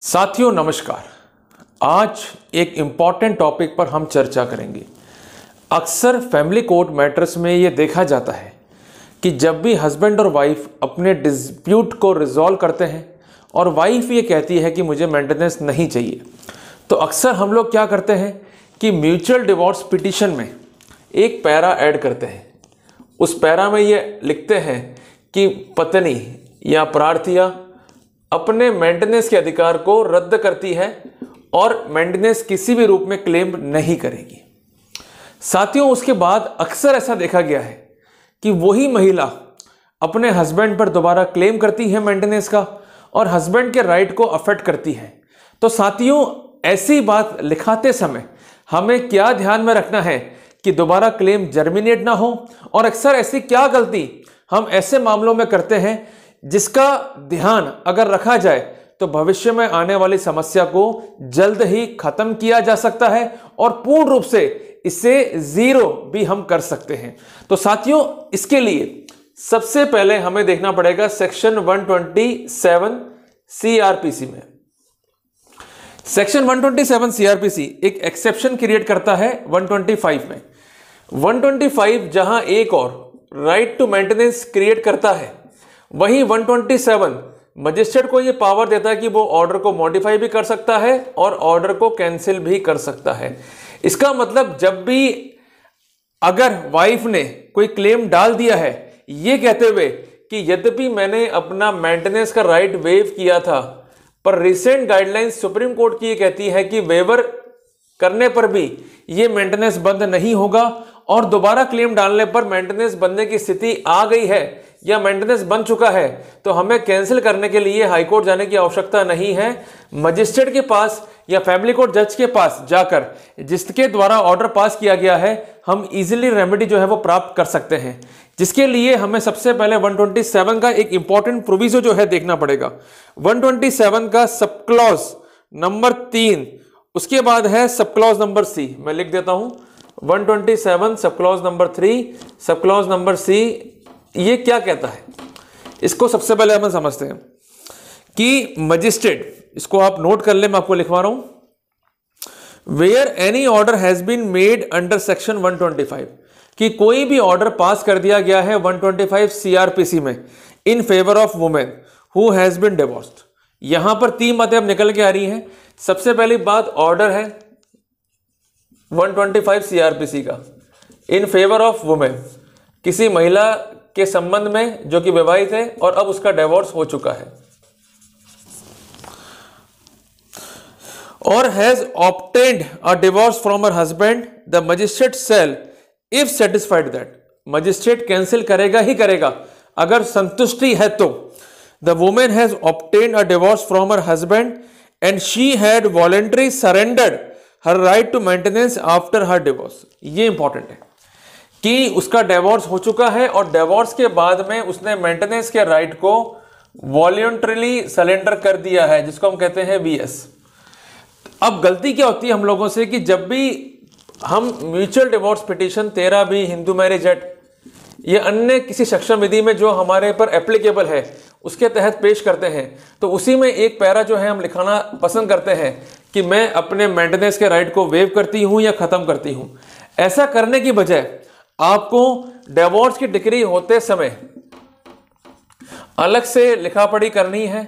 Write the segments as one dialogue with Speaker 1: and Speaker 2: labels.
Speaker 1: साथियों नमस्कार। आज एक इम्पॉर्टेंट टॉपिक पर हम चर्चा करेंगे। अक्सर फैमिली कोर्ट मैटर्स में ये देखा जाता है कि जब भी हस्बैंड और वाइफ अपने डिस्प्यूट को रिजॉल्व करते हैं और वाइफ ये कहती है कि मुझे मेंटेनेंस नहीं चाहिए, तो अक्सर हम लोग क्या करते हैं कि म्यूचुअल डिवोर्स पिटीशन में एक पैरा ऐड करते हैं। उस पैरा में ये लिखते हैं कि पत्नी या प्रार्थिया अपने मेंटेनेंस के अधिकार को रद्द करती है और मेंटेनेंस किसी भी रूप में क्लेम नहीं करेगी। साथियों, उसके बाद अक्सर ऐसा देखा गया है कि वही महिला अपने हस्बैंड पर दोबारा क्लेम करती है मेंटेनेंस का और हस्बैंड के राइट को अफेक्ट करती है। तो साथियों, ऐसी बात लिखाते समय हमें क्या ध्यान में रखना है कि दोबारा क्लेम जर्मिनेट ना हो। और अक्सर ऐसी क्या गलती हम ऐसे मामलों में करते हैं जिसका ध्यान अगर रखा जाए तो भविष्य में आने वाली समस्या को जल्द ही खत्म किया जा सकता है और पूर्ण रूप से इसे जीरो भी हम कर सकते हैं। तो साथियों, इसके लिए सबसे पहले हमें देखना पड़ेगा सेक्शन 127 सीआरपीसी में। सेक्शन 127 सीआरपीसी एक एक्सेप्शन क्रिएट करता है 125 में। 125 जहां एक और राइट टू मेंटेनेंस क्रिएट करता है, वहीं 127 मजिस्ट्रेट को यह पावर देता है कि वो ऑर्डर को मॉडिफाई भी कर सकता है और ऑर्डर को कैंसिल भी कर सकता है। इसका मतलब जब भी अगर वाइफ ने कोई क्लेम डाल दिया है ये कहते हुए कि यद्यपि मैंने अपना मेंटेनेंस का राइट वेव किया था, पर रिसेंट गाइडलाइंस सुप्रीम कोर्ट की ये कहती है कि वेवर करने पर भी ये मेंटेनेंस बंद नहीं होगा और दोबारा क्लेम डालने पर मेंटेनेंस बनने की स्थिति आ गई है या मेंटेनेंस बन चुका है, तो हमें कैंसिल करने के लिए हाईकोर्ट जाने की आवश्यकता नहीं है। मजिस्ट्रेट के पास या फैमिली कोर्ट जज के पास जाकर जिसके द्वारा ऑर्डर पास किया गया है, हम इजीली रेमेडी जो है वो प्राप्त कर सकते हैं। जिसके लिए हमें सबसे पहले 127 का एक इंपॉर्टेंट प्रोविजो जो है देखना पड़ेगा। 127 का सब क्लॉज नंबर 3, उसके बाद है सब क्लॉज नंबर सी। मैं लिख देता हूं 127 sub clause number 3 sub clause number C. ये क्या कहता है, इसको सबसे पहले हम समझते हैं कि मजिस्ट्रेट, इसको आप नोट कर ले, मैं आपको लिखवा रहा हूं। Where any order has been made under section 125, कि कोई भी ऑर्डर पास कर दिया गया है 125 सीआरपीसी में in favour of women who has been divorced. यहां पर 3 बातें अब निकल के आ रही हैं। सबसे पहली बात, ऑर्डर है 125 सीआरपीसी का इन फेवर ऑफ वुमेन, किसी महिला के संबंध में जो कि विवाहित है और अब उसका डिवोर्स हो चुका है, और has obtained a divorce from her husband, the magistrate shall if satisfied that, magistrate cancel करेगा ही करेगा अगर संतुष्टि है तो। The women has obtained a divorce from her husband and she had voluntary surrendered her right to maintenance after her divorce. ये important है कि उसका डिवोर्स हो चुका है और डिवोर्स के बाद में उसने मेंटेनेंस के राइट को वॉलंटरीली सरेंडर कर दिया है, जिसको हम कहते हैं वीएस। अब गलती क्या होती है हम लोगों से कि जब भी हम mutual divorce petition 13B Hindu marriage act या अन्य किसी सक्षम विधि में जो हमारे पर एप्लीकेबल है उसके तहत पेश करते हैं, तो उसी में एक पैरा जो है हम लिखाना पसंद करते हैं कि मैं अपने मेंटेनेंस के राइट को वेव करती हूं या खत्म करती हूं। ऐसा करने की बजाय आपको डिवोर्स की डिक्री होते समय अलग से लिखा पढ़ी करनी है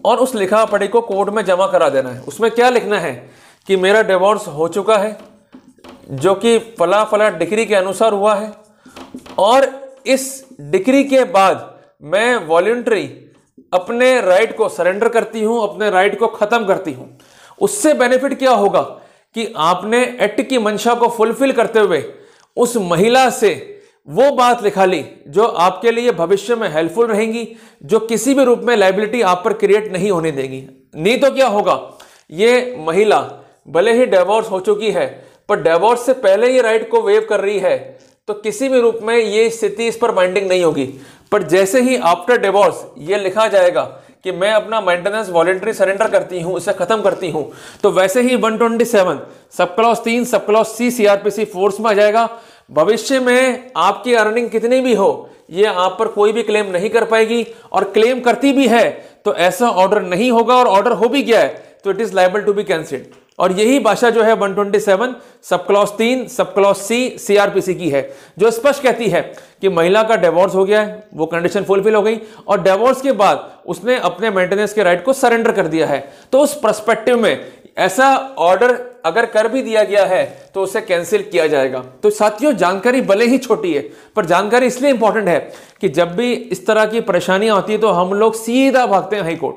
Speaker 1: और उस लिखा पढ़ी को कोर्ट में जमा करा देना है। उसमें क्या लिखना है कि मेरा डिवोर्स हो चुका है जो कि फला फला डिक्री के अनुसार हुआ है, और इस डिक्री के बाद मैं वॉलंटरी अपने राइट को सरेंडर करती हूं, अपने राइट को खत्म करती हूं। उससे बेनिफिट क्या होगा कि आपने एक्ट की मंशा को फुलफिल करते हुए उस महिला से वो बात लिखा ली जो आपके लिए भविष्य में हेल्पफुल रहेंगी, जो किसी भी रूप में लायबिलिटी आप पर क्रिएट नहीं होने देंगी। नहीं तो क्या होगा, ये महिला भले ही डिवोर्स हो चुकी है पर डिवोर्स से पहले ये राइट को वेव कर रही है, तो किसी भी रूप में ये स्थिति इस पर बाइंडिंग नहीं होगी। पर जैसे ही आफ्टर डिवोर्स ये लिखा जाएगा कि मैं अपना मेंटेनेंस वॉलंटरी सरेंडर करती हूं, इसे खत्म करती हूं, तो वैसे ही 127 sub clause 3 sub clause C CrPC force में आ जाएगा। भविष्य में आपकी अर्निंग कितनी भी हो, ये आप पर कोई भी क्लेम नहीं कर पाएगी, और क्लेम करती भी है तो ऐसा ऑर्डर नहीं होगा, और ऑर्डर हो भी गया है तो it is liable to be cancelled. और यही भाषा जो है 127 sub clause 3 sub clause C CrPC की है, जो स्पष्ट कहती है कि महिला का डिवोर्स हो गया है, वो कंडीशन फुलफिल हो गई और डिवोर्स के बाद उसने अपने मेंटेनेंस के राइट को सरेंडर कर दिया है, तो उस पर्सपेक्टिव में ऐसा ऑर्डर अगर कर भी दिया गया है तो उसे कैंसिल किया जाएगा। तो साथियों, जानकारी भले ही छोटी है पर जानकारी इसलिए इंपॉर्टेंट है कि जब भी इस तरह की परेशानियां होती है तो हम लोग सीधा भागते हैं हाई कोर्ट।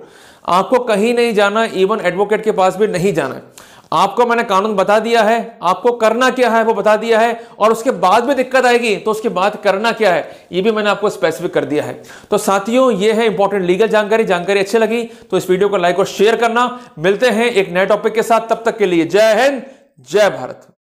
Speaker 1: आपको कहीं नहीं जाना, इवन एडवोकेट के पास भी नहीं जाना है। आपको मैंने कानून बता दिया है, आपको करना क्या है वो बता दिया है, और उसके बाद भी दिक्कत आएगी तो उसके बाद करना क्या है ये भी मैंने आपको स्पेसिफिक कर दिया है। तो साथियों, ये है इंपॉर्टेंट लीगल जानकारी अच्छी लगी तो इस वीडियो को लाइक और शेयर करना। मिलते हैं एक नए टॉपिक के साथ, तब तक के लिए जय हिंद जय भारत।